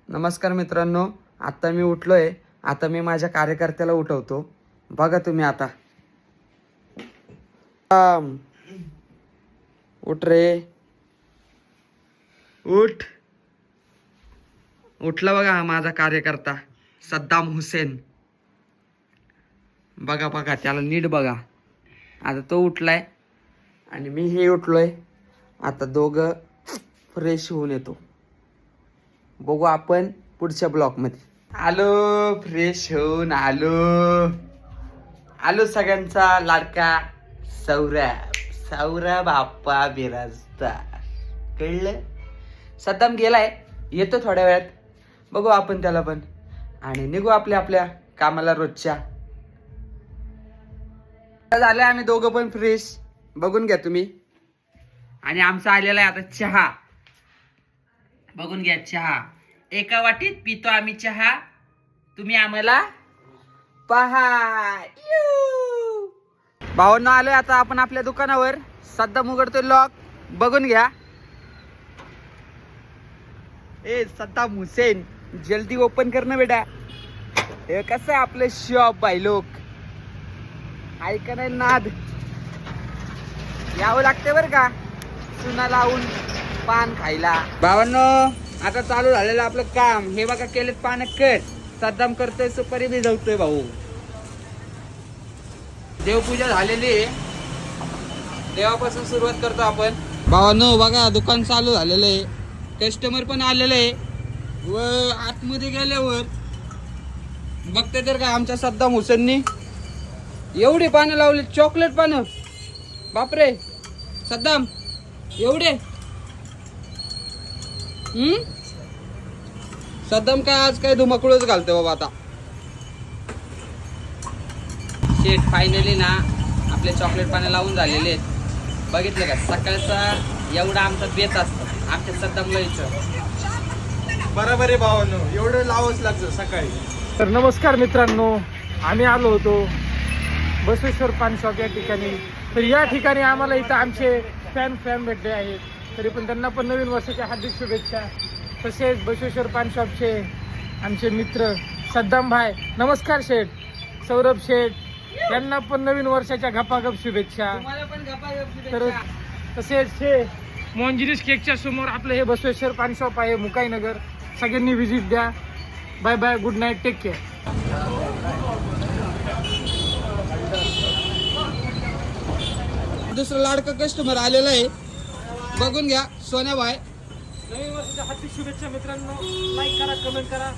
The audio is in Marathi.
नमस्कार मित्रांनो, आता मी उठलोय. आता मी माझ्या कार्यकर्त्याला उठवतो. बघा तुम्ही आता. उठ रे, उठ. उठला बघा हा माझा कार्यकर्ता सद्दाम हुसेन. बघा बघा त्याला नीट बघा. आता तो उठलाय आणि मी हे उठलोय. आता दोघं फ्रेश होऊन येतो. बघू आपण पुढच्या ब्लॉक मध्ये. आलो, फ्रेश होऊन आलो सगळ्यांचा लाडका सौरभ बाप्पा बिराजदार. कळलं? सद्दाम गेलाय, येतो थोड्या वेळात. बघू आपण त्याला पण आणि निघू आपल्या कामाला रोजच्या. झालं आम्ही दोघं पण फ्रेश. बघून घ्या तुम्ही. आणि आमचा आलेला आहे आता चहा. बघून घ्या चहा. एका वाटीत पितो आम्ही चहा. तुम्ही आम्हाला पहा. भावांनो आलोय आता आपण आपल्या दुकानावर. सद्दाम उघडतोय लॉक. बघून घ्या. ए सद्दाम हुसेन, जल्दी ओपन कर ना बेटा. हे कसं आहे आपलं शॉप भाई लोक. ऐका नाही नाद. यावं लागते बर का चुना लावून पान खायला. भावांनो आता चालू झालेलं आपलं काम. हे बघा केलेत पान कट. सद्दाम करतोय, सुपारी भिजवतोय भाऊ. देवपूजा झालेली आहे. देवापासून सुरुवात करतो आपण. भावांनो बघा दुकान चालू झालेलं आहे. कस्टमर पण आलेले आहे. व आतमध्ये गेल्यावर बघते तर का आमच्या सद्दाम हुसेननी एवढी पानं लावली. चॉकलेट पानं. बापरे सद्दाम एवढे. सद्दाम काय आज काय धुमाकूळच घालतोय बाबा. आता शेट फायनली ना आपले चॉकलेट पानं लावून झालेले आहेत. बघितलं का सकाळचा एवढा आमचा बेत असतो आमच्या सद्दामला विचार. बरोबर आहे भावांनो, एवढं लावावंच लागतं सकाळी. तर नमस्कार मित्रांनो, आम्ही आलो होतो बसवेश्वर पान शॉप या ठिकाणी. तर या ठिकाणी आम्हाला इथं आमचे फॅन भेटले आहेत. तरी पण त्यांना पण नवीन वर्षाच्या हार्दिक शुभेच्छा. तसेच बसवेश्वर पान शॉपचे आमचे मित्र सद्दाम भाई, नमस्कार शेठ, सौरभ शेठ, यांना पण नवीन वर्षाच्या गपागप शुभेच्छा. तर तसेच हे मोंजिनीस केकच्या समोर आपलं हे बसवेश्वर पान शॉप आहे मुकाईनगर. सगळ्यांनी व्हिजिट द्या. Bye bye, good night, take care. दुसरं लाडकं कस्टमर आलेलं आहे. बघून घ्या सोन्या भाई. नवीन वर्षाच्या हार्दिक शुभेच्छा मित्रांनो. लाईक करा, कमेंट करा.